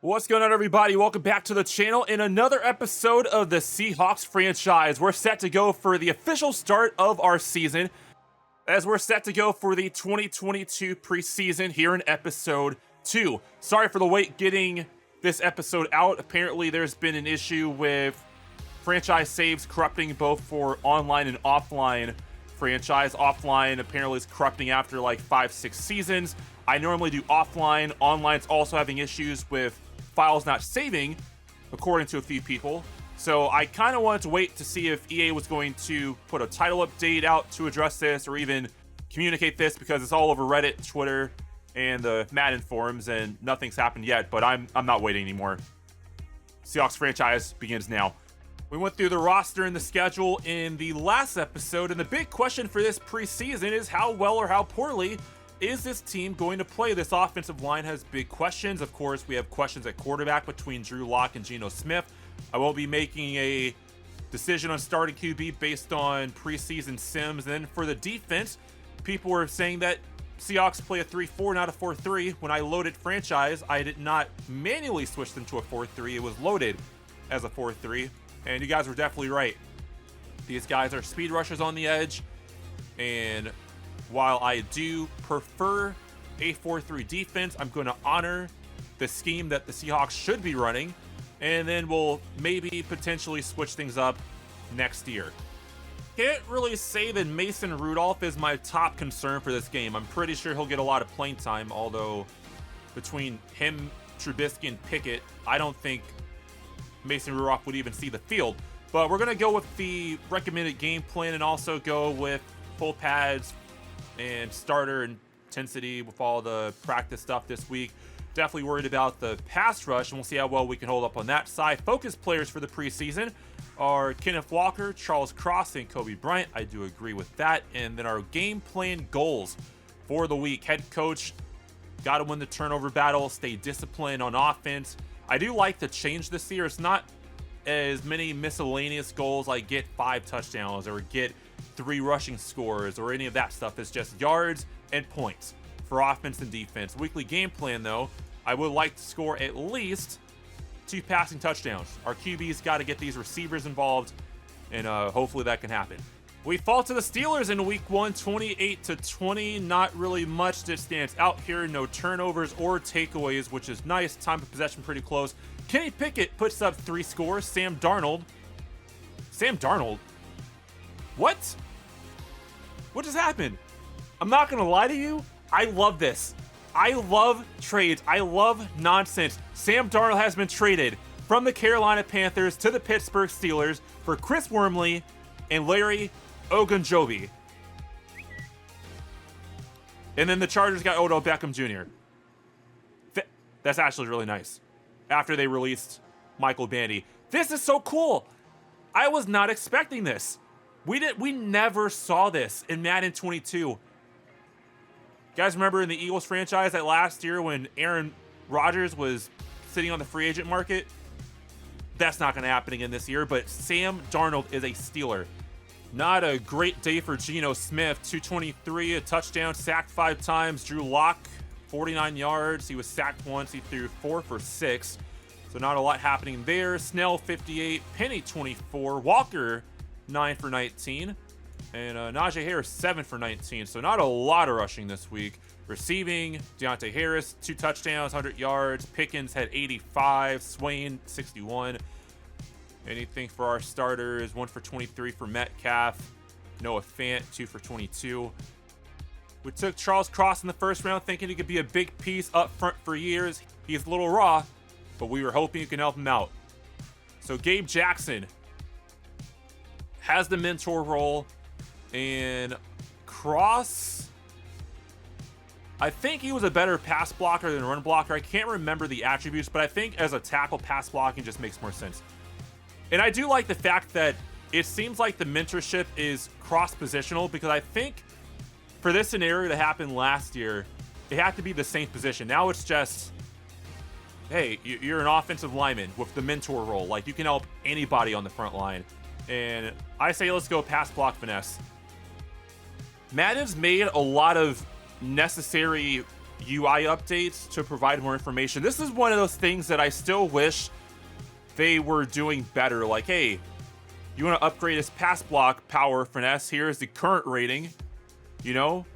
What's going on, everybody? Welcome back to the channel in another episode of the Seahawks franchise. We're set to go for the official start of our season, as we're set to go for the 2022 preseason here in episode 2. Sorry for the wait getting this episode out. Apparently, there's been an issue with franchise saves corrupting both for online and offline franchise. Offline apparently is corrupting after like 5-6 seasons. I normally do offline. Online's also having issues with files not saving, according to a few people. So I kind of wanted to wait to see if EA was going to put a title update out to address this, or even communicate this, because it's all over Reddit, Twitter, and the Madden forums, and nothing's happened yet. But I'm not waiting anymore. Seahawks franchise begins now. We went through the roster and the schedule in the last episode, and the big question for this preseason is how well or how poorly is this team going to play? This offensive line has big questions. Of course, we have questions at quarterback between Drew Lock and Geno Smith. I won't be making a decision on starting QB based on preseason sims. And then for the defense, people were saying that Seahawks play a 3-4, not a 4-3. When I loaded franchise, I did not manually switch them to a 4-3. It was loaded as a 4-3. And you guys were definitely right. These guys are speed rushers on the edge, and while I do prefer a 4-3 defense, I'm going to honor the scheme that the Seahawks should be running, and then we'll maybe potentially switch things up next year. Can't really say that Mason Rudolph is my top concern for this game. I'm pretty sure he'll get a lot of playing time, although between him, Trubisky, and Pickett, I don't think Mason Rudolph would even see the field. But we're going to go with the recommended game plan and also go with full pads and starter intensity with all the practice stuff this week. Definitely worried about the pass rush, and we'll see how well we can hold up on that side. Focus players for the preseason are Kenneth Walker, Charles Cross, and Kobe Bryant. I do agree with that. And then our game plan goals for the week. Head coach, got to win the turnover battle, stay disciplined on offense. I do like the change this year. It's not as many miscellaneous goals like get 5 touchdowns or get 3 rushing scores or any of that stuff. It's just yards and points for offense and defense. Weekly game plan, though, I would like to score at least 2 passing touchdowns. Our QB's got to get these receivers involved, and hopefully that can happen. We fall to the Steelers in week 1, 28-20. Not really much that stands out here. No turnovers or takeaways, which is nice. Time of possession pretty close. Kenny Pickett puts up 3 scores. Sam Darnold? What? What just happened? I'm not going to lie to you. I love this. I love trades. I love nonsense. Sam Darnold has been traded from the Carolina Panthers to the Pittsburgh Steelers for Chris Wormley and Larry Ogunjobi. And then the Chargers got Odell Beckham Jr. That's actually really nice. After they released Michael Bandy. This is so cool. I was not expecting this. We never saw this in Madden 22. You guys remember in the Eagles franchise that last year when Aaron Rodgers was sitting on the free agent market? That's not going to happen again this year, but Sam Darnold is a Steeler. Not a great day for Geno Smith. 223, a touchdown, sacked 5 times. Drew Lock, 49 yards. He was sacked once. He threw 4 for 6. So not a lot happening there. Snell, 58. Penny, 24. Walker, 9 for 19. And Najee Harris, 7 for 19. So not a lot of rushing this week. Receiving, Deontay Harris, 2 touchdowns, 100 yards. Pickens had 85. Swain, 61. Anything for our starters? 1 for 23 for Metcalf. Noah Fant, 2 for 22. We took Charles Cross in the first round, thinking he could be a big piece up front for years. He's a little raw, but we were hoping you can help him out. So Gabe Jackson has the mentor role, and Cross, I think he was a better pass blocker than run blocker. I can't remember the attributes, but I think as a tackle, pass blocking just makes more sense. And I do like the fact that it seems like the mentorship is cross-positional, because I think for this scenario that happened last year, it had to be the same position. Now it's just, hey, you're an offensive lineman with the mentor role. Like, you can help anybody on the front line. And I say let's go pass block finesse. Madden's made a lot of necessary UI updates to provide more information. This is one of those things that I still wish they were doing better. Like, hey, you want to upgrade his pass block power finesse? Here's the current rating, you know?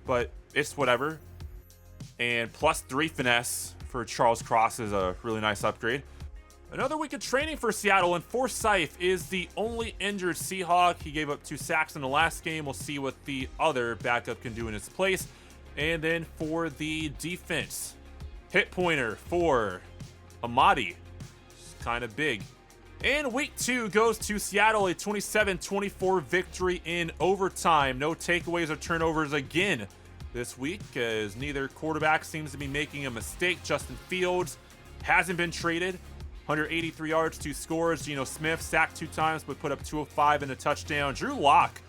But it's whatever. And +3 finesse for Charles Cross is a really nice upgrade. Another week of training for Seattle, and Forsythe is the only injured Seahawk. He gave up 2 sacks in the last game. We'll see what the other backup can do in its place. And then for the defense, hit pointer for Amadi. It's kind of big. And week 2 goes to Seattle, a 27-24 victory in overtime. No takeaways or turnovers again this week, as neither quarterback seems to be making a mistake. Justin Fields hasn't been traded. 183 yards, 2 scores. Geno Smith sacked 2 times, but put up 205 and a touchdown. Drew Lock,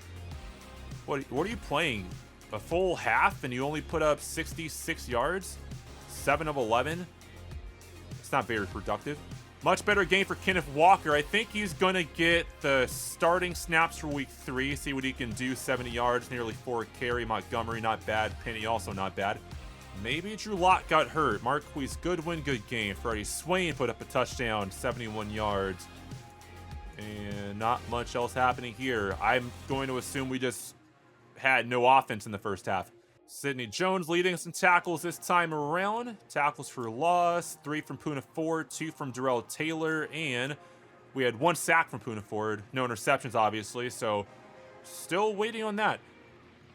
what are you playing? A full half and you only put up 66 yards? 7 of 11? It's not very productive. Much better game for Kenneth Walker. I think he's going to get the starting snaps for week 3. See what he can do. 70 yards, nearly 4 carry. Montgomery, not bad. Penny, also not bad. Maybe Drew Lock got hurt. Marquise Goodwin, good game. Freddie Swain put up a touchdown, 71 yards. And not much else happening here. I'm going to assume we just had no offense in the first half. Sidney Jones leading some tackles this time around. Tackles for loss, 3 from Poona Ford, 2 from Darrell Taylor, and we had 1 sack from Poona Ford. No interceptions, obviously, so still waiting on that.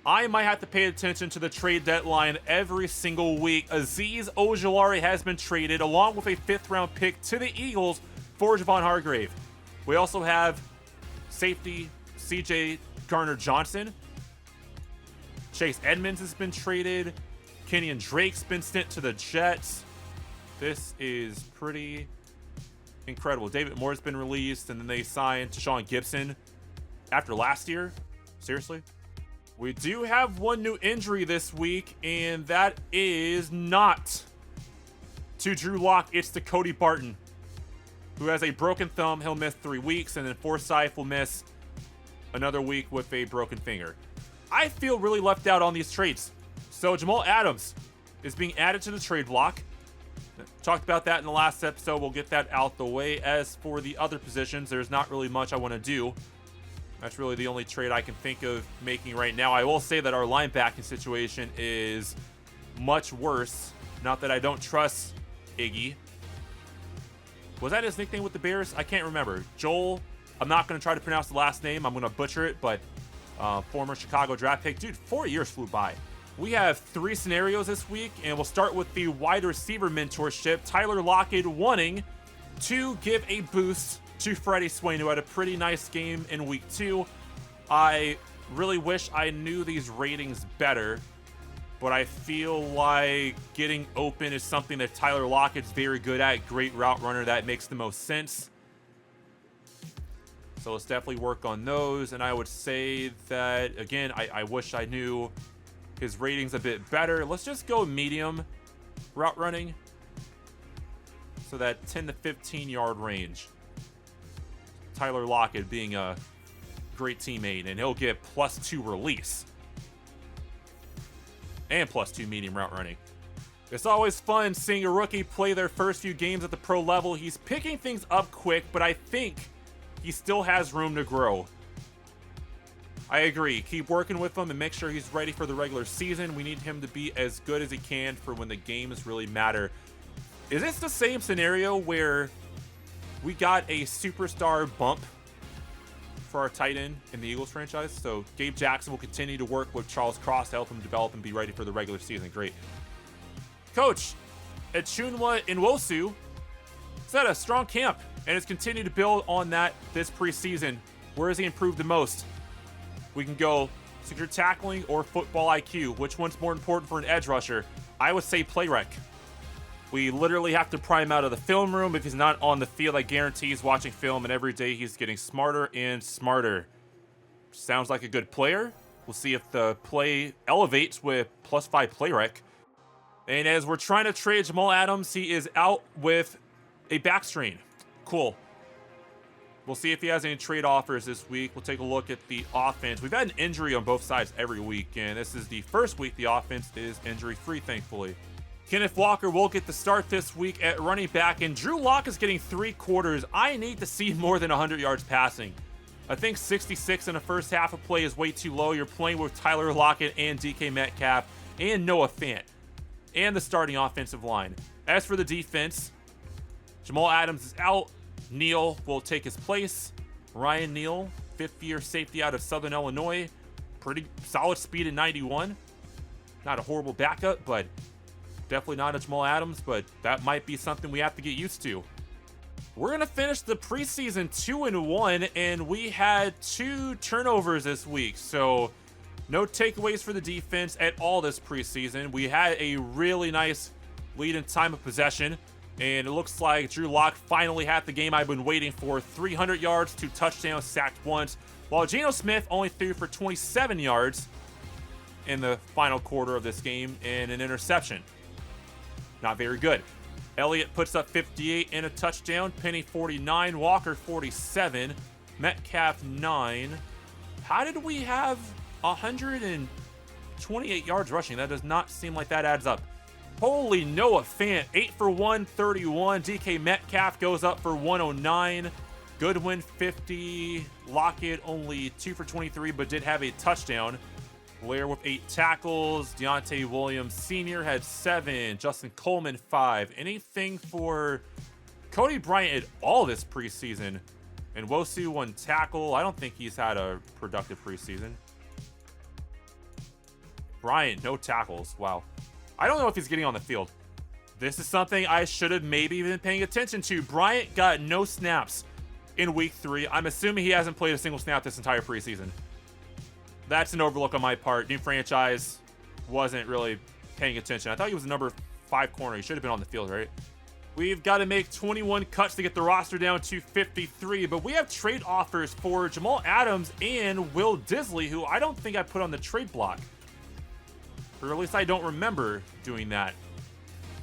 I might have to pay attention to the trade deadline every single week. Azeez Ojulari has been traded, along with a 5th-round pick to the Eagles for Javon Hargrave. We also have safety C.J. Garner-Johnson. Chase Edmonds has been traded. Kenyon Drake's been sent to the Jets. This is pretty incredible. David Moore's been released, and then they signed Tashawn Gibson after last year. Seriously? We do have 1 new injury this week, and that is not to Drew Lock. It's to Cody Barton, who has a broken thumb. He'll miss 3 weeks, and then Forsythe will miss another week with a broken finger. I feel really left out on these trades. So Jamal Adams is being added to the trade block. Talked about that in the last episode. We'll get that out the way. As for the other positions, there's not really much I want to do. That's really the only trade I can think of making right now. I will say that our linebacking situation is much worse. Not that I don't trust Iggy. Was that his nickname with the Bears? I can't remember. Joel, I'm not going to try to pronounce the last name. I'm going to butcher it, but former Chicago draft pick. Dude, 4 years flew by. We have 3 scenarios this week, and we'll start with the wide receiver mentorship. Tyler Lockett wanting to give a boost to Freddie Swain, who had a pretty nice game in week 2. I really wish I knew these ratings better, but I feel like getting open is something that Tyler Lockett's very good at. Great route runner. That makes the most sense. So let's definitely work on those. And I would say that, again, I wish I knew his ratings a bit better. Let's just go medium route running. So that 10 to 15 yard range. Tyler Lockett being a great teammate, and he'll get +2 release and +2 medium route running. It's always fun seeing a rookie play their first few games at the pro level. He's picking things up quick, but I think he still has room to grow. I agree. Keep working with him and make sure he's ready for the regular season. We need him to be as good as he can for when the games really matter. Is this the same scenario where we got a superstar bump for our tight end in the Eagles franchise? So Gabe Jackson will continue to work with Charles Cross to help him develop and be ready for the regular season. Great. Coach Echunwa Nwosu set a strong camp and has continued to build on that this preseason. Where has he improved the most? We can go secure tackling or football IQ. Which one's more important for an edge rusher? I would say play rec. We literally have to pry him out of the film room. If he's not on the field, I guarantee he's watching film, and every day he's getting smarter and smarter. Sounds like a good player. We'll see if the play elevates with +5 play rec. And as we're trying to trade Jamal Adams, he is out with a back strain. Cool. We'll see if he has any trade offers this week. We'll take a look at the offense. We've had an injury on both sides every week, and this is the first week the offense is injury-free, thankfully. Kenneth Walker will get the start this week at running back, and Drew Lock is getting 3 quarters. I need to see more than 100 yards passing. I think 66 in the first half of play is way too low. You're playing with Tyler Lockett and DK Metcalf and Noah Fant and the starting offensive line. As for the defense, Jamal Adams is out. Neal will take his place. Ryan Neal, 5th-year safety out of Southern Illinois. Pretty solid speed at 91. Not a horrible backup, but definitely not a Jamal Adams, but that might be something we have to get used to. We're going to finish the preseason 2-1, and we had 2 turnovers this week, so no takeaways for the defense at all this preseason. We had a really nice lead in time of possession, and it looks like Drew Lock finally had the game I've been waiting for. 300 yards, 2 touchdowns, sacked once, while Geno Smith only threw for 27 yards in the final quarter of this game and an interception. Not very good. Elliott puts up 58 and a touchdown. Penny 49. Walker 47. Metcalf 9. How did we have 128 yards rushing? That does not seem like that adds up. Holy Noah Fant, 8 for 131. DK Metcalf goes up for 109. Goodwin 50. Lockett only 2 for 23, but did have a touchdown. Blair with 8 tackles. Deontay Williams Sr. had 7. Justin Coleman 5. Anything for Cody Bryant at all this preseason? And Wosu 1 tackle. I don't think he's had a productive preseason. Bryant, no tackles. Wow. I don't know if he's getting on the field. This is something I should have maybe been paying attention to. Bryant got no snaps in week 3. I'm assuming he hasn't played a single snap this entire preseason. That's an overlook on my part. New franchise, wasn't really paying attention. I thought he was the number 5 corner. He should have been on the field, right? We've got to make 21 cuts to get the roster down to 53, but we have trade offers for Jamal Adams and Will Dissly, who I don't think I put on the trade block. Or at least I don't remember doing that.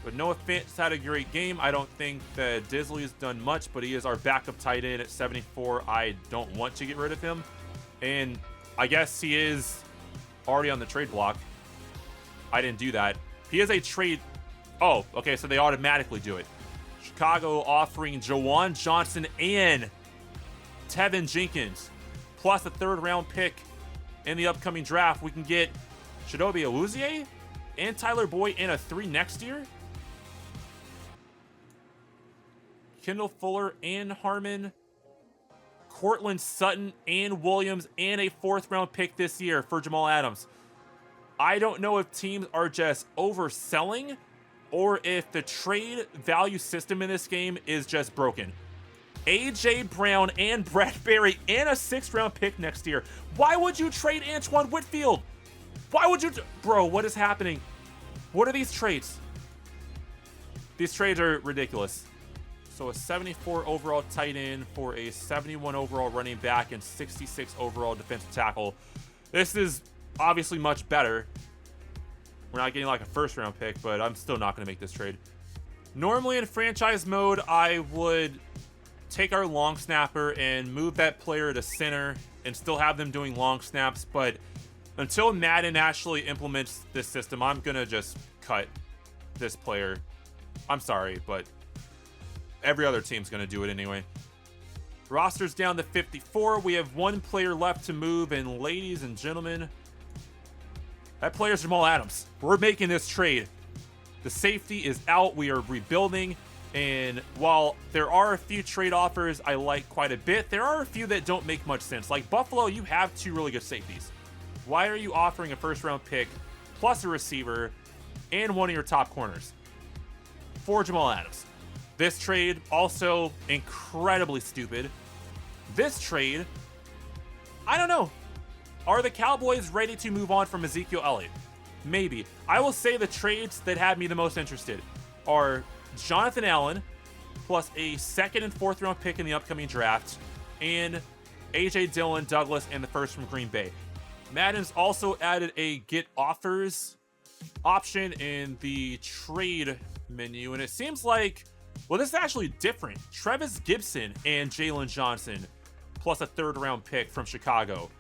But Noah Fant's had a great game. I don't think that Dissly has done much, but he is our backup tight end at 74. I don't want to get rid of him. And I guess he is already on the trade block. I didn't do that. He is a trade. Oh, okay, so they automatically do it. Chicago offering Jawan Johnson and Tevin Jenkins, plus a 3rd-round pick in the upcoming draft. We can get Chidobe Awuzie and Tyler Boyd and a 3 next year. Kendall Fuller and Harmon. Cortland Sutton and Williams and a 4th-round pick this year for Jamal Adams. I don't know if teams are just overselling or if the trade value system in this game is just broken. A.J. Brown and Bradbury and a 6th-round pick next year. Why would you trade Antoine Whitfield? Why would you? Bro, what is happening? What are these trades? These trades are ridiculous. So a 74 overall tight end for a 71 overall running back and 66 overall defensive tackle. This is obviously much better. We're not getting like a 1st-round pick, but I'm still not going to make this trade. Normally in franchise mode, I would take our long snapper and move that player to center and still have them doing long snaps. But until Madden actually implements this system, I'm going to just cut this player. I'm sorry, but every other team's going to do it anyway. Roster's down to 54. We have 1 player left to move, and ladies and gentlemen, that player's Jamal Adams. We're making this trade. The safety is out. We are rebuilding, and while there are a few trade offers I like quite a bit, there are a few that don't make much sense. Like Buffalo, you have 2 really good safeties. Why are you offering a 1st-round pick plus a receiver and one of your top corners for Jamal Adams? This trade, also incredibly stupid. This trade, I don't know. Are the Cowboys ready to move on from Ezekiel Elliott? Maybe. I will say the trades that had me the most interested are Jonathan Allen plus a 2nd and 4th-round pick in the upcoming draft and A.J. Dillon, Douglas, and the 1st from Green Bay. Madden's also added a get offers option in the trade menu, and it seems like Well, this is actually different. Trevis Gibson and Jalen Johnson, plus a 3rd round pick from Chicago.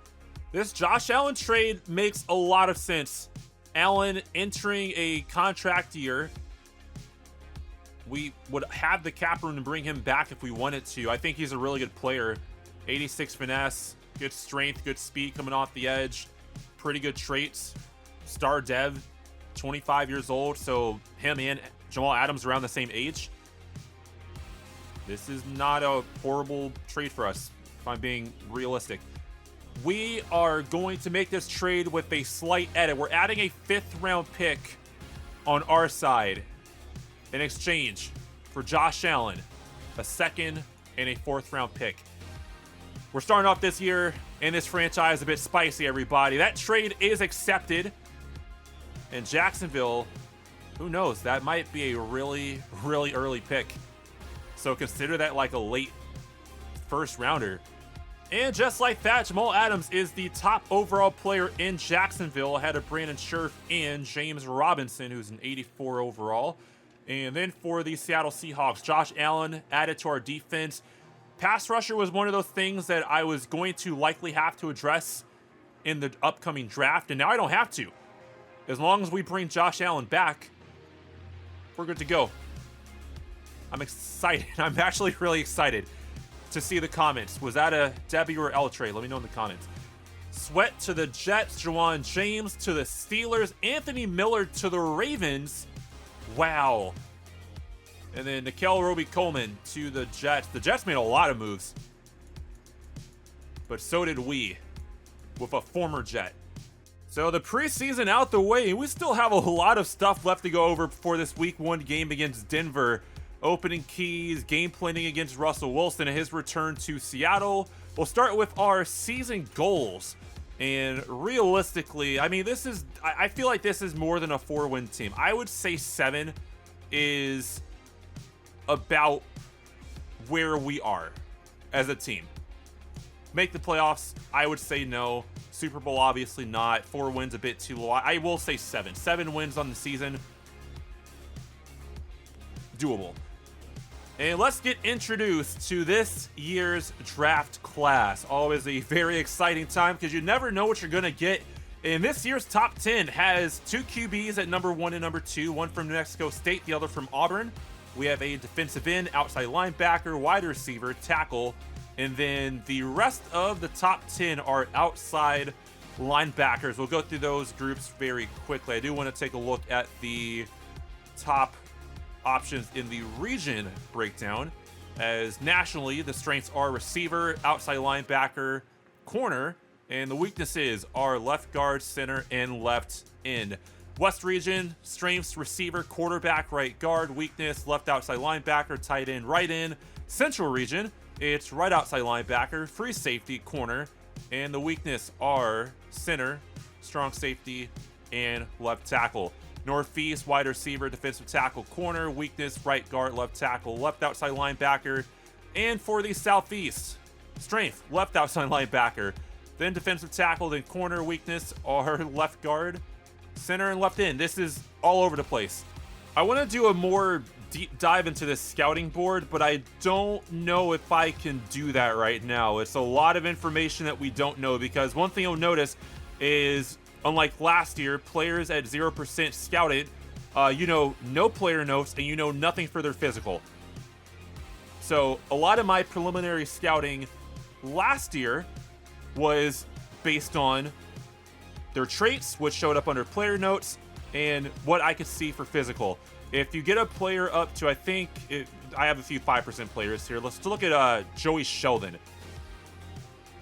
This Josh Allen trade makes a lot of sense. Allen entering a contract year. We would have the cap room to bring him back if we wanted to. I think he's a really good player. 86 finesse, good strength, good speed coming off the edge, pretty good traits. Star dev, 25 years old, so him and Jamal Adams around the same age. This is not a horrible trade for us, if I'm being realistic. We are going to make this trade with a slight edit. We're adding a 5th round pick on our side in exchange for Josh Allen, a 2nd and a 4th round pick. We're starting off this year in this franchise a bit spicy, everybody. That trade is accepted. And Jacksonville, who knows, that might be a really, really early pick. So consider that like a late 1st rounder. And just like that, Jamal Adams is the top overall player in Jacksonville, ahead of Brandon Scherff and James Robinson, who's an 84 overall. And then for the Seattle Seahawks, Josh Allen added to our defense. Pass rusher was one of those things that I was going to likely have to address in the upcoming draft, and now I don't have to. As long as we bring Josh Allen back, we're good to go. I'm excited. I'm actually really excited to see the comments. Was that a Debbie or L Trey? Let me know in the comments. Sweat to the Jets, Jawan James to the Steelers, Anthony Miller to the Ravens. Wow. And then Nikel Roby-Coleman to the Jets. The Jets made a lot of moves, but so did we with a former Jet. So the preseason out the way, we still have a lot of stuff left to go over before this week 1 game against Denver. Opening keys, game planning against Russell Wilson and his return to Seattle. We'll start with our season goals. And realistically, I mean, I feel like this is more than a 4-win team. I would say 7 is about where we are as a team. Make the playoffs, I would say no. Super Bowl, obviously not. 4 wins, a bit too low. I will say 7. 7 wins on the season. Doable. And let's get introduced to this year's draft class. Always a very exciting time because you never know what you're going to get. And this year's top 10 has 2 QBs at number 1 and number 2. One from New Mexico State, the other from Auburn. We have a defensive end, outside linebacker, wide receiver, tackle. And then the rest of the top 10 are outside linebackers. We'll go through those groups very quickly. I do want to take a look at the top options in the region breakdown, as nationally the strengths are receiver, outside linebacker, corner, and the weaknesses are left guard, center, and left end. West region, strengths receiver, quarterback, right guard, weakness left outside linebacker, tight end, right end. Central region, it's right outside linebacker, free safety, corner, and the weakness are center, strong safety, and left tackle. Northeast, wide receiver, defensive tackle, corner, weakness, right guard, left tackle, left outside linebacker. And for the Southeast, strength, left outside linebacker, then defensive tackle, then corner, weakness are left guard, center, and left end. This is all over the place. I want to do a more deep dive into this scouting board, but I don't know if I can do that right now. It's a lot of information that we don't know, because one thing you'll notice is, unlike last year, players at 0% scouted, no player notes, and nothing for their physical. So a lot of my preliminary scouting last year was based on their traits, which showed up under player notes, and what I could see for physical. If you get a player up to, I have a few 5% players here. Let's look at Joey Sheldon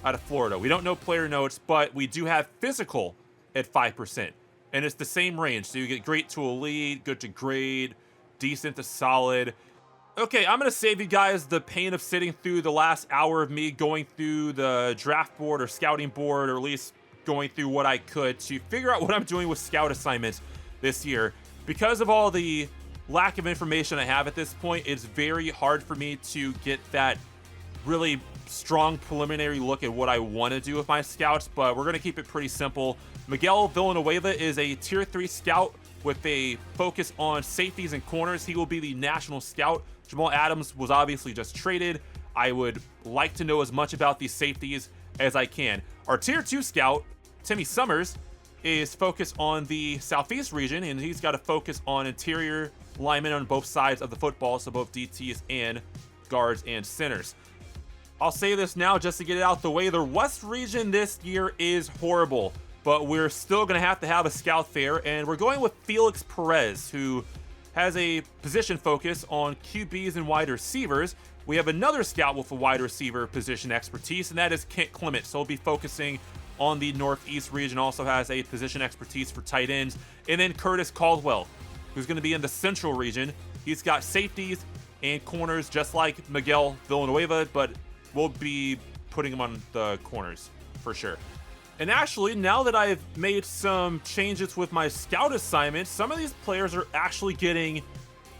out of Florida. We don't know player notes, but we do have physical at 5%, and it's the same range. So you get great to elite, good to grade, decent to solid. Okay, I'm gonna save you guys the pain of sitting through the last hour of me going through the draft board or scouting board, or at least going through what I could to figure out what I'm doing with scout assignments this year. Because of all the lack of information I have at this point, it's very hard for me to get that really strong preliminary look at what I want to do with my scouts, but we're going to keep it pretty simple. Miguel Villanueva is a tier 3 scout with a focus on safeties and corners. He will be the national scout. Jamal Adams was obviously just traded. I would like to know as much about these safeties as I can. Our tier 2 scout, Timmy Summers, is focused on the Southeast region, and he's got to focus on interior linemen on both sides of the football, so both DTs and guards and centers. I'll say this now just to get it out the way. The West region this year is horrible, but we're still going to have a scout there, and we're going with Felix Perez, who has a position focus on QBs and wide receivers. We have another scout with a wide receiver position expertise, and that is Kent Clement. So he'll be focusing on the Northeast region, also has a position expertise for tight ends. And then Curtis Caldwell, who's going to be in the Central region. He's got safeties and corners just like Miguel Villanueva, but we'll be putting him on the corners for sure. And actually, now that I've made some changes with my scout assignments, some of these players are actually getting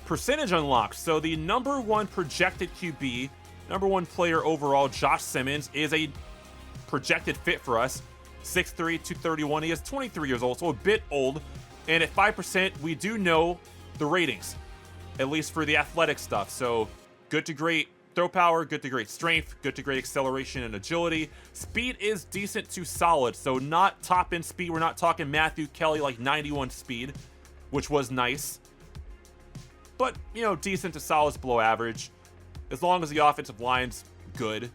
percentage unlocked. So the number 1 projected QB, number 1 player overall, Josh Simmons, is a projected fit for us. 6'3", 231. He is 23 years old, so a bit old. And at 5%, we do know the ratings, at least for the athletic stuff. So good to great throw power, good to great strength, good to great acceleration and agility. Speed is decent to solid, so not top end speed. We're not talking Matthew Kelly like 91 speed, which was nice. But, you know, decent to solid is below average. As long as the offensive line's good,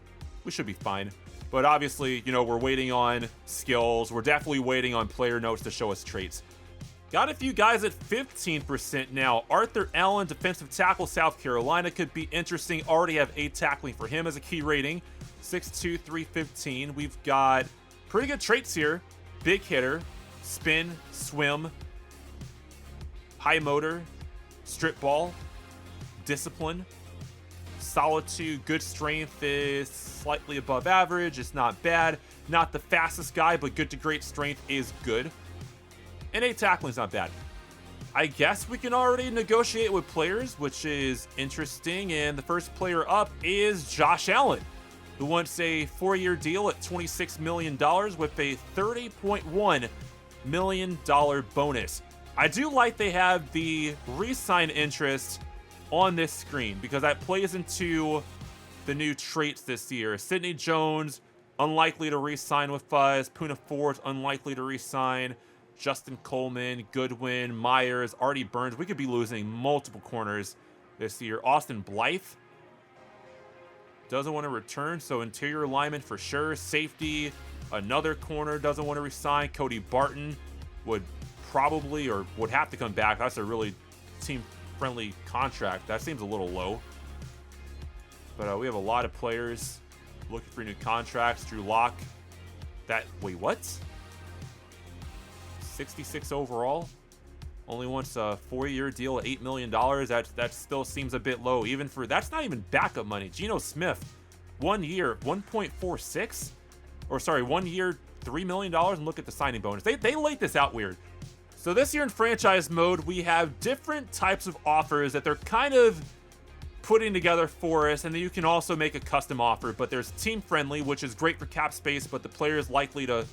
we should be fine. But obviously, you know, we're waiting on skills. We're definitely waiting on player notes to show us traits. Got a few guys at 15% now. Arthur Allen, defensive tackle, South Carolina, could be interesting. Already have 8 tackling for him as a key rating. 6'2", 315. We've got pretty good traits here. Big hitter, spin, swim, high motor, strip ball, discipline. Solid 2, good strength is slightly above average. It's not bad. Not the fastest guy, but good to great strength is good. And 8 tackling is not bad. I guess we can already negotiate with players, which is interesting. And the first player up is Josh Allen, who wants a 4-year deal at $26 million with a $30.1 million bonus. I do like they have the re-sign interest on this screen because that plays into the new traits this year. Sidney Jones, unlikely to re-sign with us. Poona Ford, unlikely to re-sign. Justin Coleman, Goodwin, Myers, Artie Burns. We could be losing multiple corners this year. Austin Blythe doesn't want to return, so interior lineman for sure. Safety, another corner doesn't want to resign. Cody Barton would probably or would have to come back. That's a really team-friendly contract. That seems a little low. But we have a lot of players looking for new contracts. Drew Lock. Wait, what? 66 overall. Only wants a 4-year deal at $8 million. That still seems a bit low. Even for that's not even backup money. Geno Smith, 1 year, 1.46, or sorry, 1 year, $3 million. And look at the signing bonus. They laid this out weird. So this year in franchise mode, we have different types of offers that they're kind of putting together for us, and then you can also make a custom offer. But there's team friendly, which is great for cap space, but the player is likely to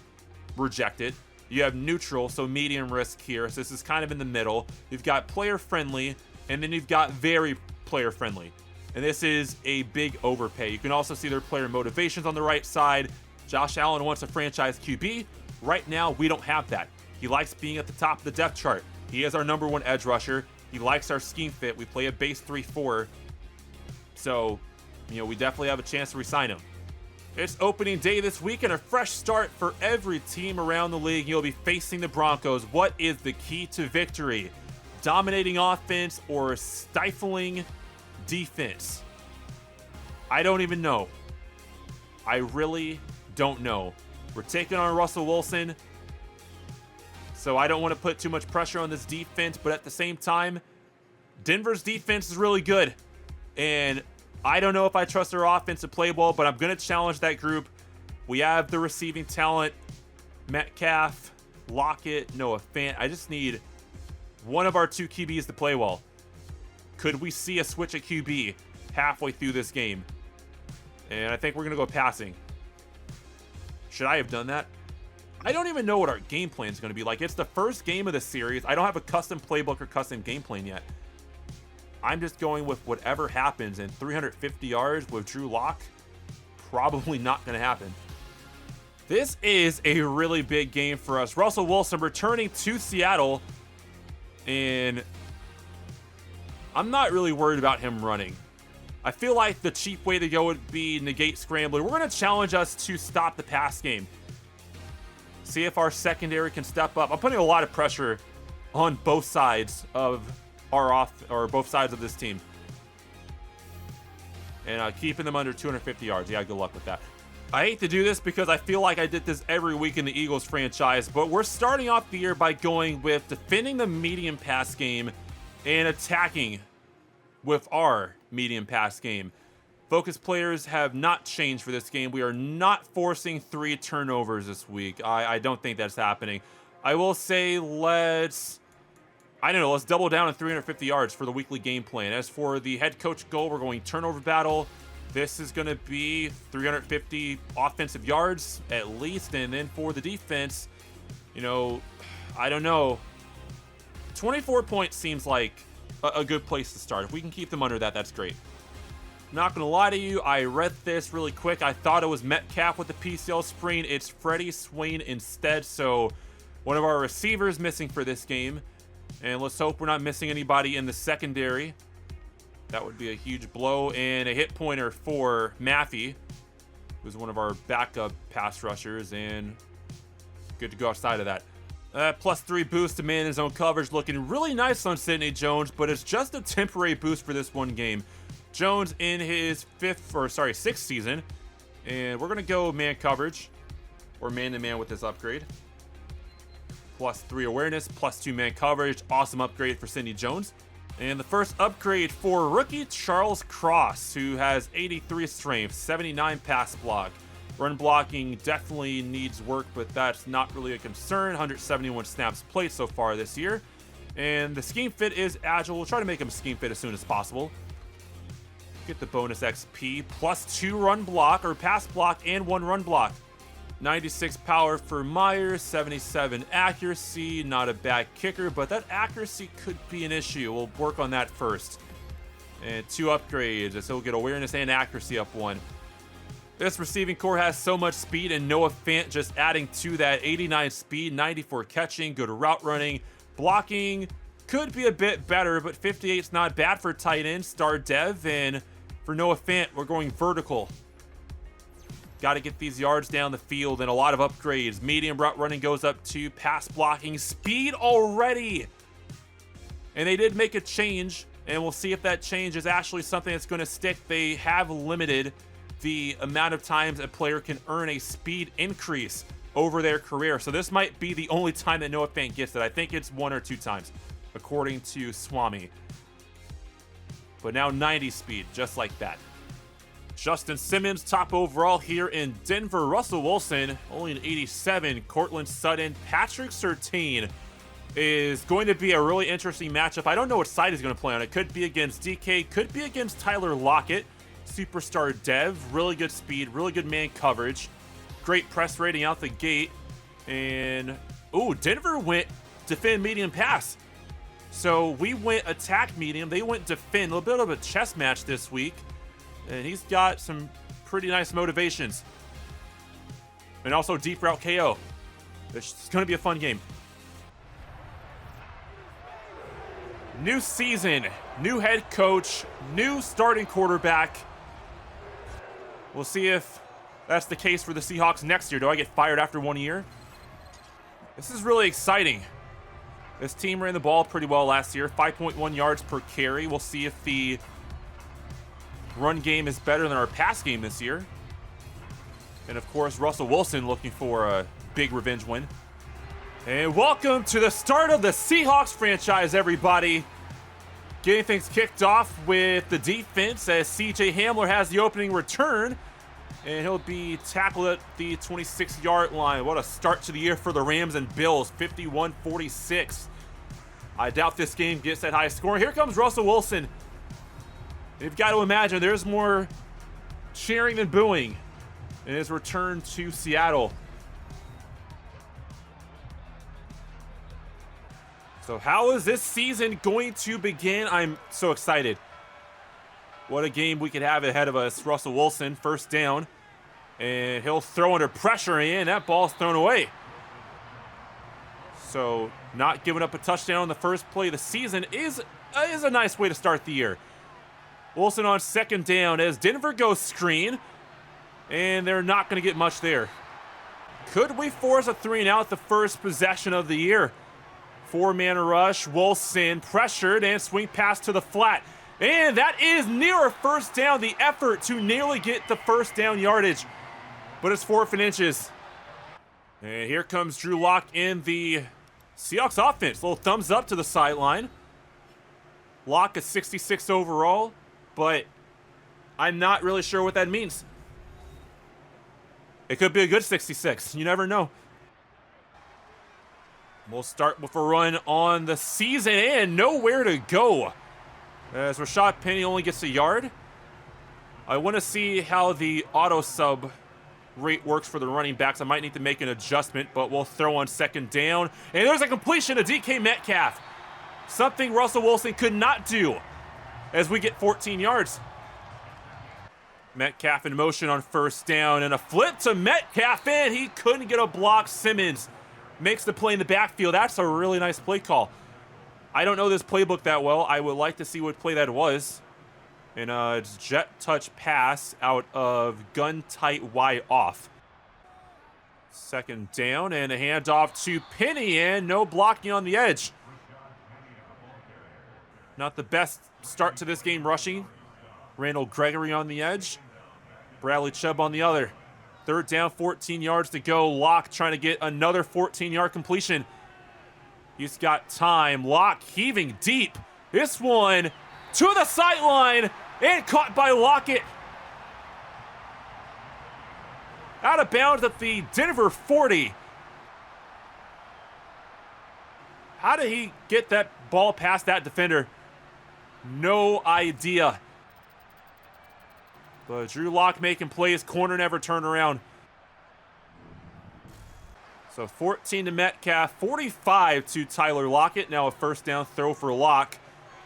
reject it. You have neutral, so medium risk here. So this is kind of in the middle. You've got player friendly, and then you've got very player friendly. And this is a big overpay. You can also see their player motivations on the right side. Josh Allen wants a franchise QB. Right now, we don't have that. He likes being at the top of the depth chart. He is our number 1 edge rusher. He likes our scheme fit. We play a base 3-4. So, you know, we definitely have a chance to re-sign him. It's opening day this week and a fresh start for every team around the league. You'll be facing the Broncos. What is the key to victory? Dominating offense or stifling defense? I don't even know. I really don't know. We're taking on Russell Wilson, so I don't want to put too much pressure on this defense, but at the same time, Denver's defense is really good. And I don't know if I trust their offense to play well, but I'm going to challenge that group. We have the receiving talent. Metcalf, Lockett, Noah Fant. I just need one of our 2 QBs to play well. Could we see a switch at QB halfway through this game? And I think we're going to go passing. Should I have done that? I don't even know what our game plan is going to be like. It's the first game of the series. I don't have a custom playbook or custom game plan yet. I'm just going with whatever happens, and 350 yards with Drew Lock, probably not going to happen. This is a really big game for us. Russell Wilson returning to Seattle, and I'm not really worried about him running. I feel like the cheap way to go would be negate scrambler. We're going to challenge us to stop the pass game. See if our secondary can step up. I'm putting a lot of pressure on both sides of both sides of this team. And keeping them under 250 yards. Yeah, good luck with that. I hate to do this because I feel like I did this every week in the Eagles franchise, but we're starting off the year by going with defending the medium pass game and attacking with our medium pass game. Focus players have not changed for this game. We are not forcing 3 turnovers this week. I don't think that's happening. I will say let's double down on 350 yards for the weekly game plan. As for the head coach goal, we're going turnover battle. This is going to be 350 offensive yards at least. And then for the defense, I don't know. 24 points seems like a good place to start. If we can keep them under that, that's great. Not gonna lie to you, I read this really quick. I thought it was Metcalf with the PCL sprain. It's Freddie Swain instead. So one of our receivers missing for this game. And let's hope we're not missing anybody in the secondary. That would be a huge blow. And a hit pointer for Maffey, who's one of our backup pass rushers. And good to go outside of that. +3 boost to man his own coverage, looking really nice on Sidney Jones, but it's just a temporary boost for this one game. Jones in his 6th season, and we're going to go man coverage, or man-to-man with this upgrade. +3 awareness, +2 man coverage, awesome upgrade for Sidney Jones. And the first upgrade for rookie Charles Cross, who has 83 strength, 79 pass block. Run blocking definitely needs work, but that's not really a concern. 171 snaps played so far this year. And the scheme fit is agile. We'll try to make him scheme fit as soon as possible. Get the bonus XP, +2 run block, or pass block, and 1 run block. 96 power for Myers, 77 accuracy. Not a bad kicker, but that accuracy could be an issue. We'll work on that first. And 2 upgrades, so we'll get awareness and accuracy up 1. This receiving core has so much speed, and Noah Fant just adding to that. 89 speed, 94 catching, good route running. Blocking could be a bit better, but 58's not bad for tight end. Star Dev, and for Noah Fant, we're going vertical. Got to get these yards down the field, and a lot of upgrades. Medium route running goes up to pass blocking. Speed already! And they did make a change, and we'll see if that change is actually something that's going to stick. They have limited the amount of times a player can earn a speed increase over their career. So this might be the only time that Noah Fant gets it. I think it's 1 or 2 times, according to Swami. But now 90 speed, just like that. Justin Simmons, top overall here in Denver. Russell Wilson, only an 87. Cortland Sutton, Patrick Surtain is going to be a really interesting matchup. I don't know what side he's going to play on. It could be against DK, could be against Tyler Lockett. Superstar Dev, really good speed, really good man coverage, great press rating out the gate. And Denver went defend medium pass, so we went attack medium, they went defend. A little bit of a chess match this week, and he's got some pretty nice motivations. And also deep route KO. It's going to be a fun game. New season, new head coach, new starting quarterback. We'll see if that's the case for the Seahawks next year. Do I get fired after 1 year? This is really exciting. This team ran the ball pretty well last year, 5.1 yards per carry. We'll see if the run game is better than our pass game this year. And of course, Russell Wilson looking for a big revenge win. And welcome to the start of the Seahawks franchise, everybody. Getting things kicked off with the defense as CJ Hamler has the opening return. And he'll be tackled at the 26-yard line. What a start to the year for the Rams and Bills, 51-46. I doubt this game gets that high scoring. Here comes Russell Wilson. You've got to imagine there's more cheering than booing in his return to Seattle. So how is this season going to begin? I'm so excited. What a game we could have ahead of us. Russell Wilson, first down. And he'll throw under pressure, and that ball's thrown away. So not giving up a touchdown on the first play of the season is a nice way to start the year. Wilson on second down as Denver goes screen. And they're not going to get much there. Could we force a 3-and-out the first possession of the year? Four-man rush, Wilson pressured and swing pass to the flat. And that is near a first down. The effort to nearly get the first down yardage. But it's 4th and inches. And here comes Drew Lock in the Seahawks offense. Little thumbs up to the sideline. Lock is 66 overall, but I'm not really sure what that means. It could be a good 66. You never know. We'll start with a run on the season and nowhere to go. As Rashad Penny only gets a yard. I want to see how the auto sub rate works for the running backs. I might need to make an adjustment, but we'll throw on second down. And there's a completion to DK Metcalf. Something Russell Wilson could not do as we get 14 yards. Metcalf in motion on first down and a flip to Metcalf, and he couldn't get a block. Simmons makes the play in the backfield. That's a really nice play call. I don't know this playbook that well. I would like to see what play that was. And it's jet touch pass out of gun tight Y off. Second down and a handoff to Penny, and no blocking on the edge. Not the best start to this game rushing. Randall Gregory on the edge. Bradley Chubb on the other. Third down, 14 yards to go. Lock trying to get another 14-yard completion. He's got time. Lock heaving deep. This one to the sideline and caught by Lockett. Out of bounds at the Denver 40. How did he get that ball past that defender? No idea. But Drew Lock making plays. Corner never turned around. So 14 to Metcalf, 45 to Tyler Lockett. Now a first down throw for Lock.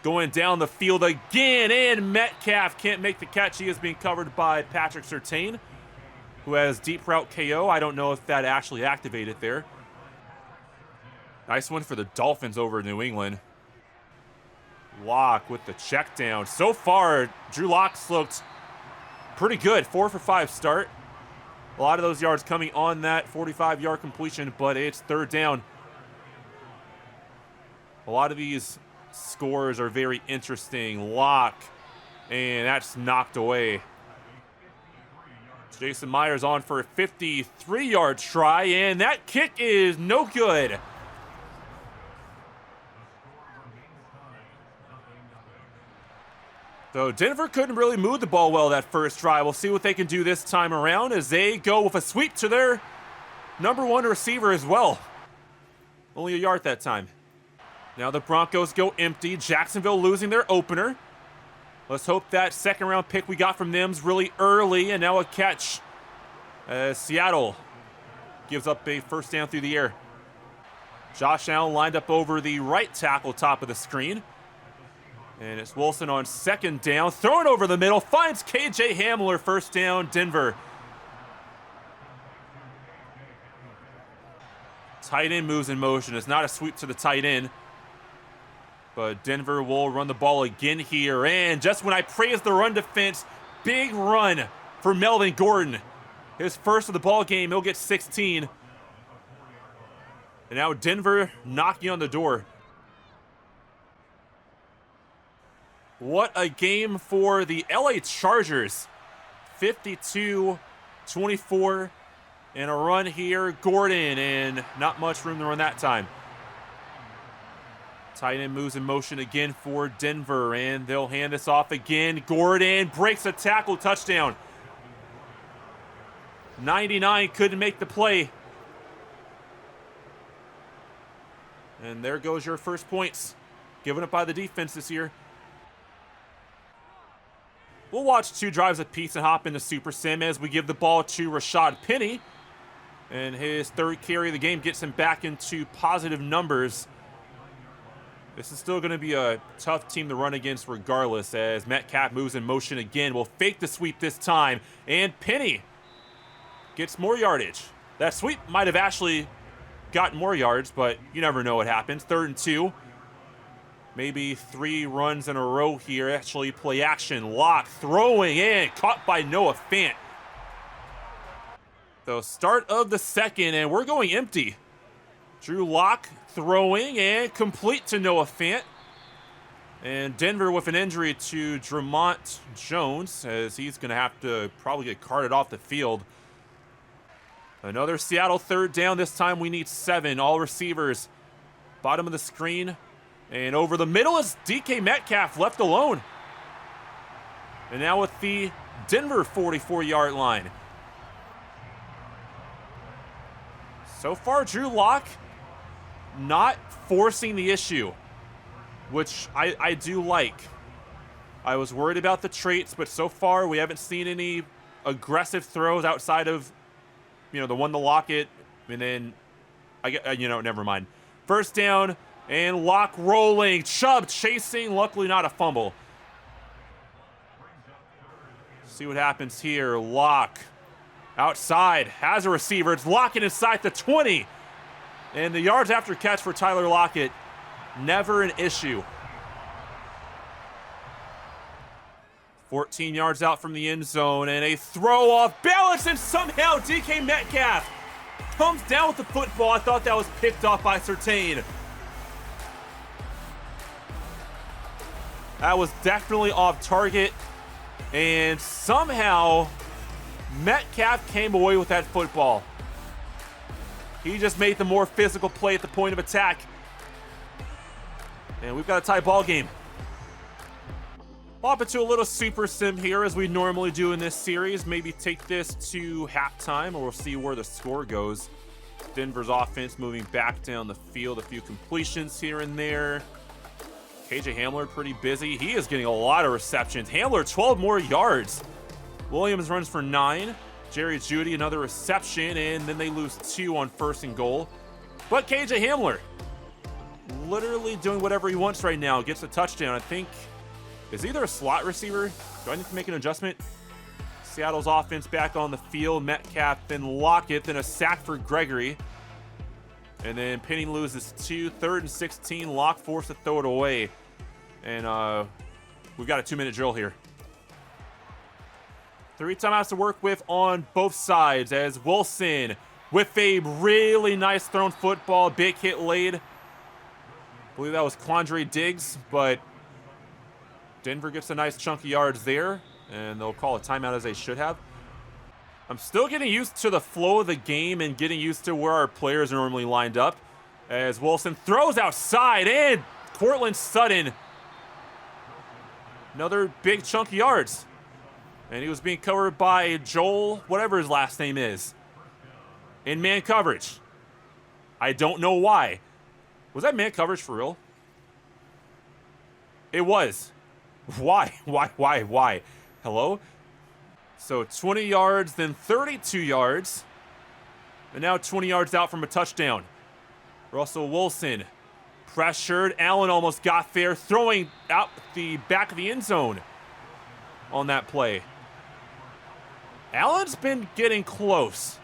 Going down the field again, and Metcalf can't make the catch. He is being covered by Patrick Surtain, who has deep route KO. I don't know if that actually activated there. Nice one for the Dolphins over New England. Lock with the check down. So far, Drew Lock's looked pretty good. 4 for 5 start. A lot of those yards coming on that 45-yard completion, but it's third down. A lot of these scores are very interesting. Lock, and that's knocked away. Jason Myers on for a 53-yard try, and that kick is no good. So Denver couldn't really move the ball well that first drive. We'll see what they can do this time around as they go with a sweep to their number one receiver as well. Only a yard that time. Now the Broncos go empty. Jacksonville losing their opener. Let's hope that second round pick we got from them's really early, and now a catch. Seattle gives up a first down through the air. Josh Allen lined up over the right tackle top of the screen. And it's Wilson on second down. Thrown over the middle. Finds KJ Hamler. First down, Denver. Tight end moves in motion. It's not a sweep to the tight end. But Denver will run the ball again here. And just when I praise the run defense, big run for Melvin Gordon. His first of the ball game. He'll get 16. And now Denver knocking on the door. What a game for the LA Chargers. 52-24 and a run here. Gordon, and not much room to run that time. Tight end moves in motion again for Denver, and they'll hand this off again. Gordon breaks a tackle, touchdown. 99 couldn't make the play. And there goes your first points. Given up by the defense this year. We'll watch 2 drives apiece and hop into Super Sim as we give the ball to Rashad Penny. And his third carry of the game gets him back into positive numbers. This is still going to be a tough team to run against regardless, as Metcalf moves in motion again. Will fake the sweep this time, and Penny gets more yardage. That sweep might have actually gotten more yards, but you never know what happens. 3rd and 2. Maybe 3 runs in a row here. Actually, play action. Locke throwing in. Caught by Noah Fant. So start of the 2nd, and we're going empty. Drew Locke throwing and complete to Noah Fant. And Denver with an injury to Dramont Jones, as he's going to have to probably get carted off the field. Another Seattle 3rd down. This time we need 7. All receivers. Bottom of the screen. And over the middle is DK Metcalf left alone. And now with the Denver 44-yard line. So far, Drew Locke not forcing the issue, which I do like. I was worried about the traits, but so far we haven't seen any aggressive throws outside of, the one to Lockett, and then, never mind. 1st down, and Locke rolling. Chubb chasing, luckily not a fumble. See what happens here. Locke outside, has a receiver. It's Lockett inside the 20. And the yards after catch for Tyler Lockett, never an issue. 14 yards out from the end zone, and a throw off balance, and somehow DK Metcalf comes down with the football. I thought that was picked off by Surtain. That was definitely off target, and somehow Metcalf came away with that football. He just made the more physical play at the point of attack. And we've got a tie ball game. Pop into a little super sim here as we normally do in this series. Maybe take this to halftime, or we'll see where the score goes. Denver's offense moving back down the field. A few completions here and there. KJ Hamler pretty busy. He is getting a lot of receptions. Hamler 12 more yards. Williams runs for 9. Jerry Jeudy another reception, and then they lose 2 on 1st and goal. But KJ Hamler literally doing whatever he wants right now. Gets a touchdown. I think, is either a slot receiver? Do I need to make an adjustment? Seattle's offense back on the field. Metcalf, then Lockett, then a sack for Gregory. And then Penny loses 2. 3rd and 16. Locke forced to throw it away. And we've got a 2-minute drill here. 3 timeouts to work with on both sides, as Wilson with a really nice thrown football. Big hit laid. I believe that was Quandre Diggs, but Denver gets a nice chunk of yards there, and they'll call a timeout as they should have. I'm still getting used to the flow of the game and getting used to where our players are normally lined up, as Wilson throws outside, and Courtland Sutton, another big chunk of yards. And he was being covered by Joel, whatever his last name is, in man coverage. I don't know why. Was that man coverage for real? It was. Why? Why? Hello? So 20 yards, then 32 yards. And now 20 yards out from a touchdown. Russell Wilson pressured. Allen almost got there, throwing out the back of the end zone on that play. Allen's been getting close.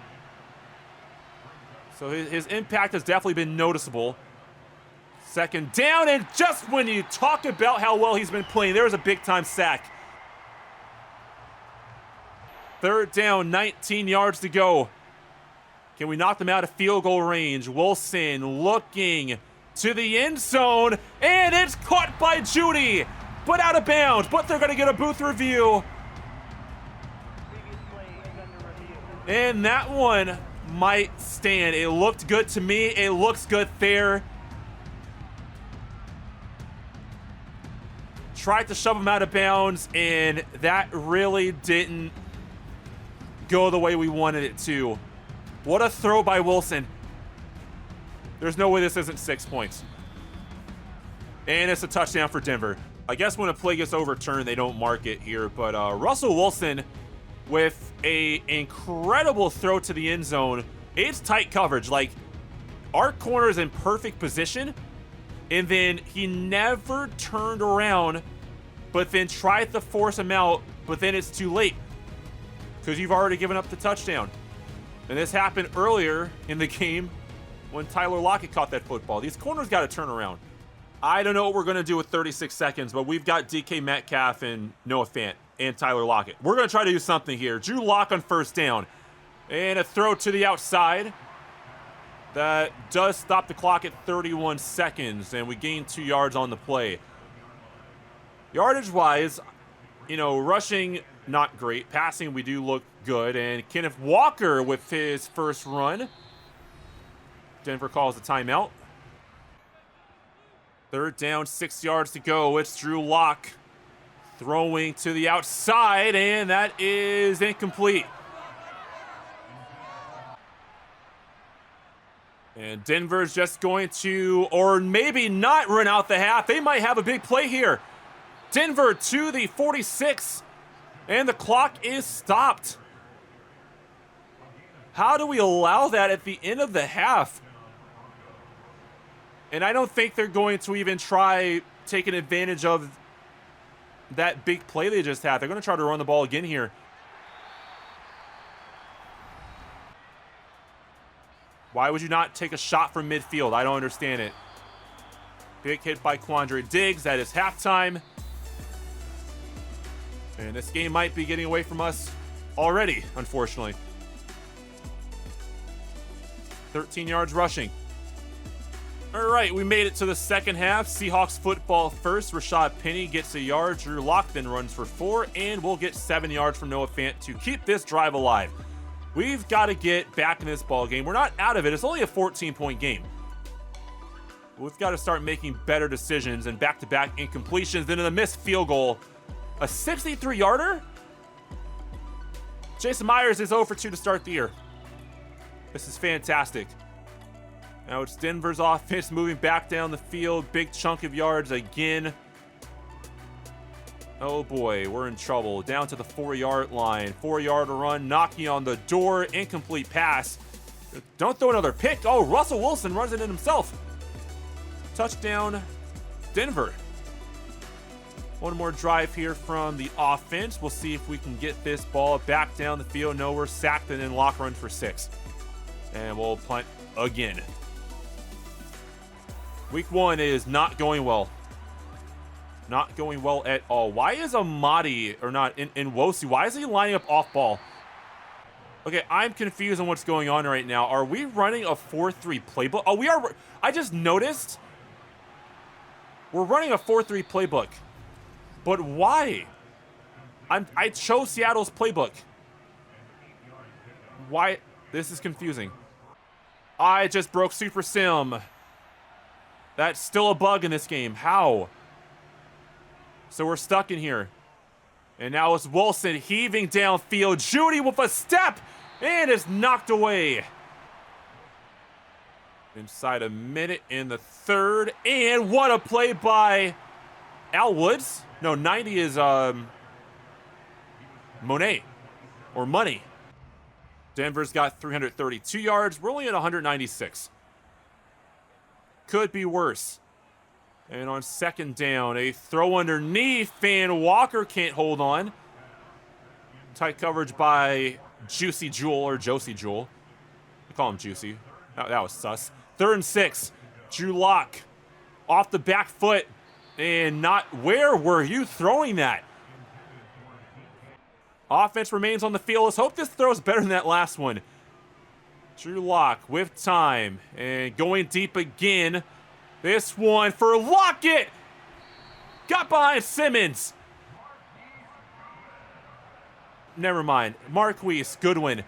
So his impact has definitely been noticeable. 2nd down, and just when you talk about how well he's been playing, there's a big-time sack. 3rd down, 19 yards to go. Can we knock them out of field goal range? Wilson looking to the end zone, and it's caught by Jeudy, but out of bounds. But they're going to get a booth review. And that one might stand. It looked good to me. It looks good there. Tried to shove him out of bounds, and that really didn't go the way we wanted it to. What a throw by Wilson. There's no way this isn't 6 points. And it's a touchdown for Denver. I guess when a play gets overturned, they don't mark it here, but Russell Wilson with a incredible throw to the end zone. It's tight coverage. Like, our corner is in perfect position, And then he never turned around, but then tried to force him out, but then it's too late because you've already given up the touchdown. And this happened earlier in the game when Tyler Lockett caught that football. These corners got to turn around. I don't know what we're going to do with 36 seconds, but we've got DK Metcalf and Noah Fant and Tyler Lockett. We're going to try to do something here. Drew Lock on first down. And a throw to the outside. That does stop the clock at 31 seconds, and we gain 2 yards on the play. Yardage-wise, rushing, not great. Passing, we do look good. And Kenneth Walker with his first run. Denver calls the timeout. Third down, 6 yards to go. It's Drew Lock throwing to the outside, and that is incomplete. And Denver's just going to, or maybe not, run out the half. They might have a big play here. Denver to the 46, and the clock is stopped. How do we allow that at the end of the half? And I don't think they're going to even try taking advantage of that big play they just had. They're going to try to run the ball again here. Why would you not take a shot from midfield? I don't understand it. Big hit by Quandre Diggs. That is halftime. And this game might be getting away from us already, unfortunately. 13 yards rushing. All right, we made it to the second half. Seahawks football first. Rashad Penny gets a yard. Drew Lock then runs for 4, and we'll get 7 yards from Noah Fant to keep this drive alive. We've got to get back in this ball game. We're not out of it. It's only a 14-point game. We've got to start making better decisions and back-to-back incompletions. Then in the missed field goal, a 63-yarder? Jason Myers is 0 for 2 to start the year. This is fantastic. Now it's Denver's offense moving back down the field. Big chunk of yards again. Oh boy, we're in trouble. Down to the 4-yard line. 4-yard run, knocking on the door. Incomplete pass. Don't throw another pick. Oh, Russell Wilson runs it in himself. Touchdown, Denver. One more drive here from the offense. We'll see if we can get this ball back down the field. No, we're sacked, and then Lock runs for 6. And we'll punt again. Week 1 is not going well. Not going well at all. Why is Amadi, or not, in Nwosu, why is he lining up off ball? Okay, I'm confused on what's going on right now. Are we running a 4-3 playbook? Oh, we are. I just noticed we're running a 4-3 playbook. But why? I chose Seattle's playbook. Why? This is confusing. I just broke Super Sim. That's still a bug in this game. How? So we're stuck in here. And now it's Wilson heaving downfield. Judy with a step and is knocked away. Inside a minute in the third. And what a play by Al Woods. No, 90 is Monet or Money. Denver's got 332 yards. We're only at 196. Could be worse. And on second down, a throw underneath, and Walker can't hold on. Tight coverage by Juicy Jewel, or Josie Jewel. I call him Juicy. That was sus. 3rd and 6. Drew Lock off the back foot. And not, where were you throwing that? Offense remains on the field. Let's hope this throw is better than that last one. Drew Lock with time. And going deep again. This one for Lockett. Got behind Simmons. Never mind. Marquise Goodwin.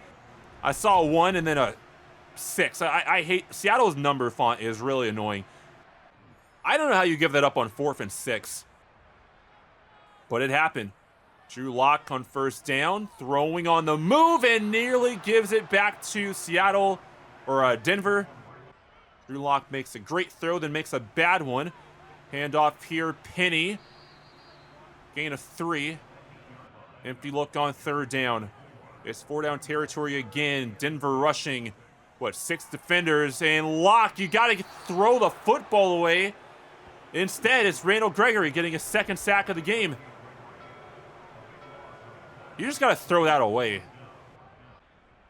I saw 1 and then a 6. I hate Seattle's number font is really annoying. I don't know how you give that up on 4th and 6. But it happened. Drew Lock on first down, throwing on the move and nearly gives it back to Seattle or Denver. Drew Lock makes a great throw, then makes a bad one. Handoff here, Penny. Gain of 3. Empty look on 3rd down. It's 4-down territory again. Denver rushing, 6 defenders. And Lock, you got to throw the football away. Instead, it's Randall Gregory getting his second sack of the game. You just got to throw that away.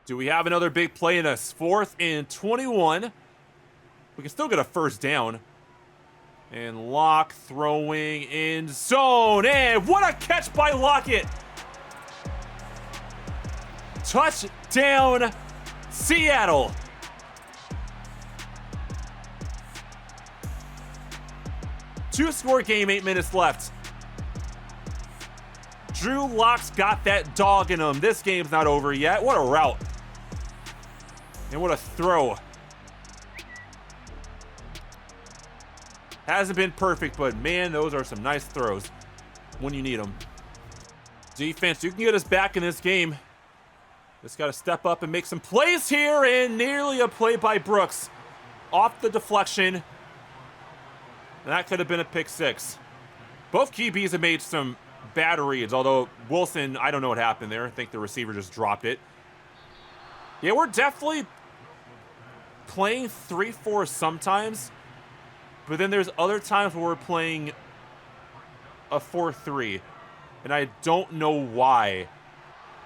Do we have another big play in us? 4th and 21. We can still get a first down. And Locke throwing in zone. And what a catch by Lockett. Touchdown, Seattle. Two-score game, 8 minutes left. Drew Lock's got that dog in him. This game's not over yet. What a route. And what a throw. Hasn't been perfect, but man, those are some nice throws when you need them. Defense, you can get us back in this game. Just got to step up and make some plays here, and nearly a play by Brooks. Off the deflection. And that could have been a pick six. Both QBs have made some bad reads, although Wilson, I don't know what happened there. I think the receiver just dropped it. Yeah, we're definitely playing 3-4 sometimes, but then there's other times where we're playing a 4-3, and I don't know why.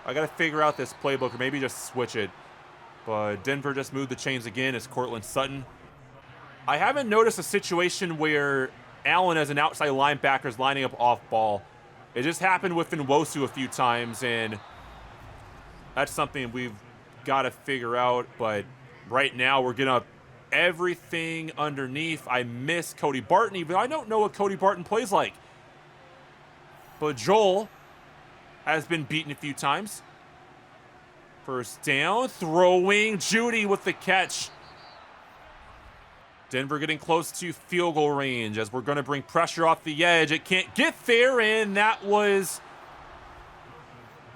I got to figure out this playbook or maybe just switch it. But Denver just moved the chains again. It's Cortland Sutton. I haven't noticed a situation where Allen as an outside linebacker is lining up off ball. It just happened with Nwosu a few times, and that's something we've got to figure out. But right now we're getting up everything underneath. I miss Cody Barton, even though I don't know what Cody Barton plays like. But Joel has been beaten a few times. First down, throwing, Judy with the catch. Denver getting close to field goal range as we're going to bring pressure off the edge. It can't get there, and that was,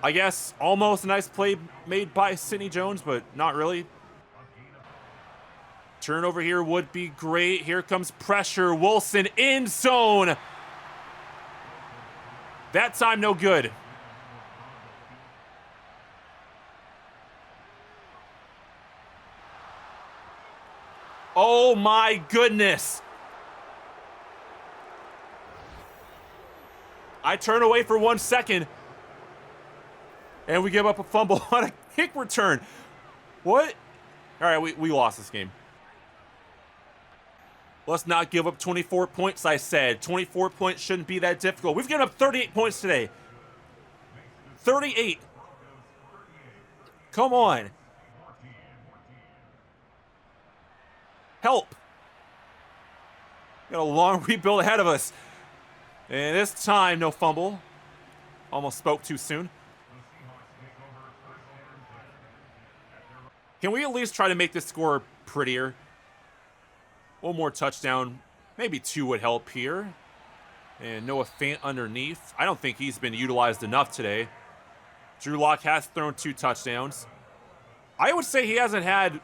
I guess, almost a nice play made by Sidney Jones, but not really. Turnover here would be great. Here comes pressure. Wilson in zone. That time, no good. Oh my goodness. I turn away for 1 second. And we give up a fumble on a kick return. What? All right, we lost this game. Let's not give up 24 points, I said. 24 points shouldn't be that difficult. We've given up 38 points today. 38. Come on. Help. Got a long rebuild ahead of us. And this time, no fumble. Almost spoke too soon. Can we at least try to make this score prettier? One more touchdown. Maybe 2 would help here. And Noah Fant underneath. I don't think he's been utilized enough today. Drew Lock has thrown 2 touchdowns. I would say he hasn't had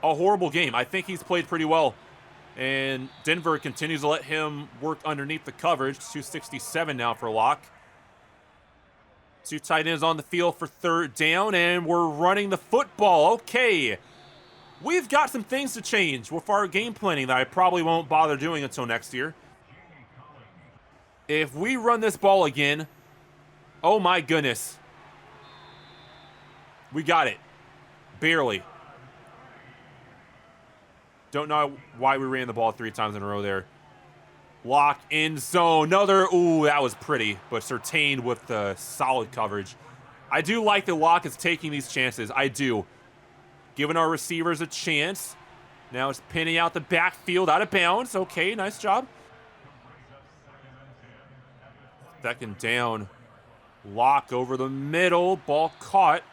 a horrible game. I think he's played pretty well. And Denver continues to let him work underneath the coverage. 267 now for Lock. 2 tight ends on the field for third down, and we're running the football. Okay. We've got some things to change with our game planning that I probably won't bother doing until next year. If we run this ball again, oh my goodness. We got it. Barely. Don't know why we ran the ball 3 times in a row there. Lock in zone. Another, ooh, that was pretty, but Surtain with the solid coverage. I do like that Lock is taking these chances. I do. Giving our receivers a chance. Now it's pinning out the backfield out of bounds. Okay, nice job. Second down. Lock over the middle. Ball caught.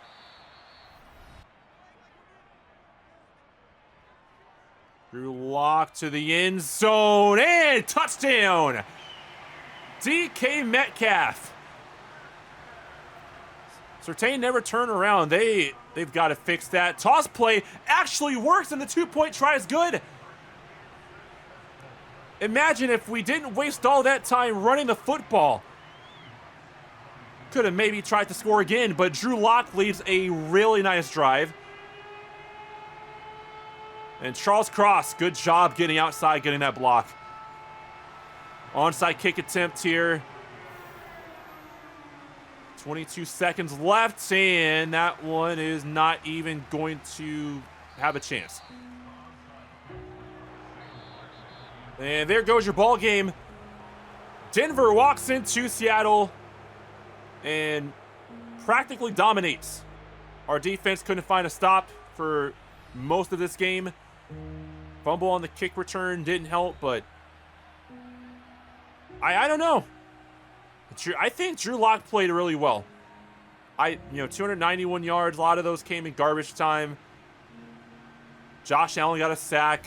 Drew Lock to the end zone, and touchdown! DK Metcalf. Surtain never turned around. They've got to fix that. Toss play actually works, and the 2-point try is good. Imagine if we didn't waste all that time running the football. Could have maybe tried to score again, but Drew Lock leaves a really nice drive. And Charles Cross, good job getting outside, getting that block. Onside kick attempt here. 22 seconds left, and that one is not even going to have a chance. And there goes your ball game. Denver walks into Seattle and practically dominates. Our defense couldn't find a stop for most of this game. Fumble on the kick return didn't help, but I don't know. I think Drew Lock played really well. 291 yards. A lot of those came in garbage time. Josh Allen got a sack,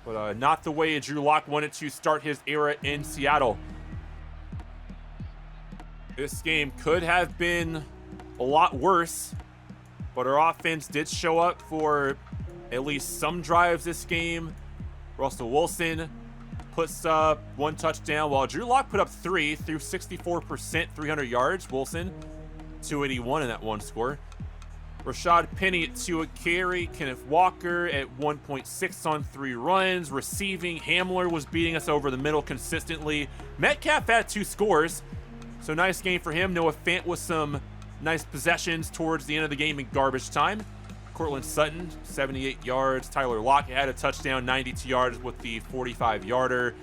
but not the way Drew Lock wanted to start his era in Seattle. This game could have been a lot worse, but our offense did show up for at least some drives this game. Russell Wilson puts up 1 touchdown, while Drew Lock put up 3 through 64%, 300 yards. Wilson, 281 in that one score. Rashad Penny at 2 a carry. Kenneth Walker at 1.6 on 3 runs. Receiving, Hamler was beating us over the middle consistently. Metcalf had 2 scores, so nice game for him. Noah Fant with some nice possessions towards the end of the game in garbage time. Cortland Sutton, 78 yards. Tyler Lockett had a touchdown, 92 yards with the 45-yarder.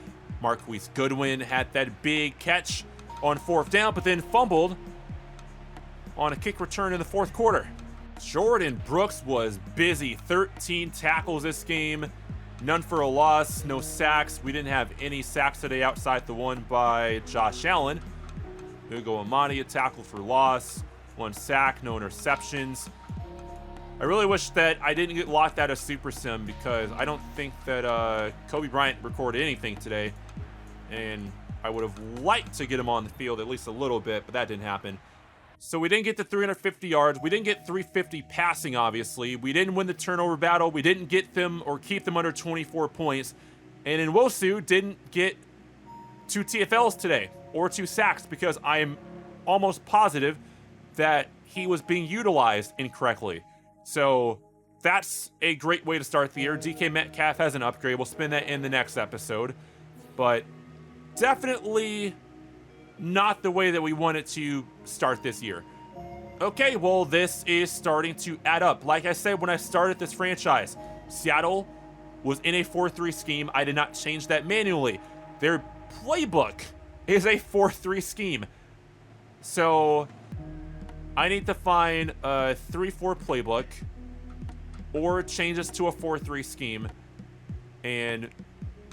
Marquise Goodwin had that big catch on 4th down, but then fumbled on a kick return in the 4th quarter. Jordan Brooks was busy. 13 tackles this game. None for a loss, no sacks. We didn't have any sacks today outside the one by Josh Allen. Ugo Amadi, a tackle for loss. 1 sack, no interceptions. I really wish that I didn't get locked out of Super Sim, because I don't think that Kobe Bryant recorded anything today, and I would have liked to get him on the field at least a little bit, but that didn't happen. So we didn't get to 350 yards. We didn't get 350 passing, obviously. We didn't win the turnover battle. We didn't get them or keep them under 24 points. And Nwosu didn't get 2 TFLs today or 2 sacks, because I am almost positive that he was being utilized incorrectly. So that's a great way to start the year. DK Metcalf has an upgrade. We'll spin that in the next episode. But definitely not the way that we wanted to start this year. Okay, well, this is starting to add up. Like I said when I started this franchise, Seattle was in a 4-3 scheme. I did not change that manually. Their playbook is a 4-3 scheme. So I need to find a 3-4 playbook or change this to a 4-3 scheme and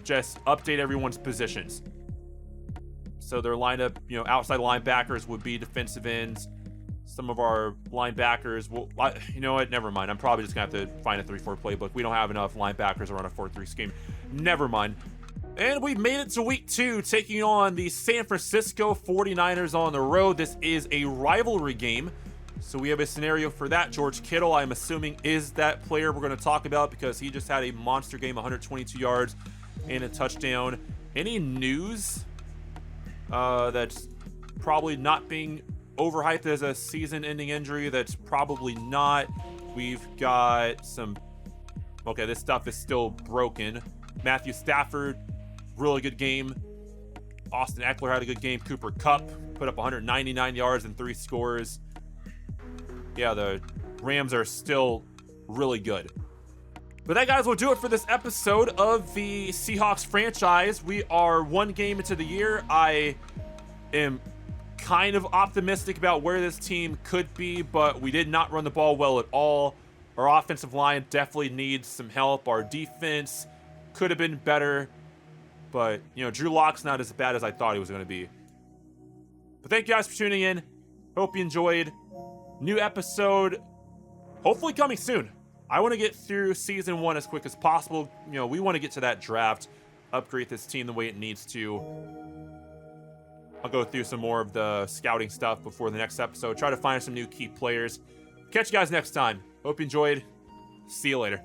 just update everyone's positions. So their lineup, outside linebackers would be defensive ends. Some of our linebackers will, you know what, never mind. I'm probably just going to have to find a 3-4 playbook. We don't have enough linebackers to run a 4-3 scheme. Never mind. And we've made it to week 2, taking on the San Francisco 49ers on the road. This is a rivalry game, so we have a scenario for that. George Kittle, I'm assuming, is that player we're going to talk about, because he just had a monster game, 122 yards and a touchdown. Any news that's probably not being overhyped as a season-ending injury? That's probably not. We've got some... Okay, this stuff is still broken. Matthew Stafford, really good game. Austin Eckler had a good game. Cooper Kupp put up 199 yards and 3 scores. Yeah, the Rams are still really good. But that, guys, will do it for this episode of the Seahawks franchise. We are 1 game into the year. I am kind of optimistic about where this team could be, but we did not run the ball well at all. Our offensive line definitely needs some help. Our defense could have been better, but Drew Lock's not as bad as I thought he was going to be. But thank you guys for tuning in. Hope you enjoyed. New episode hopefully coming soon. I want to get through season 1 as quick as possible. We want to get to that draft, upgrade this team the way it needs to. I'll go through some more of the scouting stuff before the next episode, try to find some new key players. Catch you guys next time. Hope you enjoyed. See you later.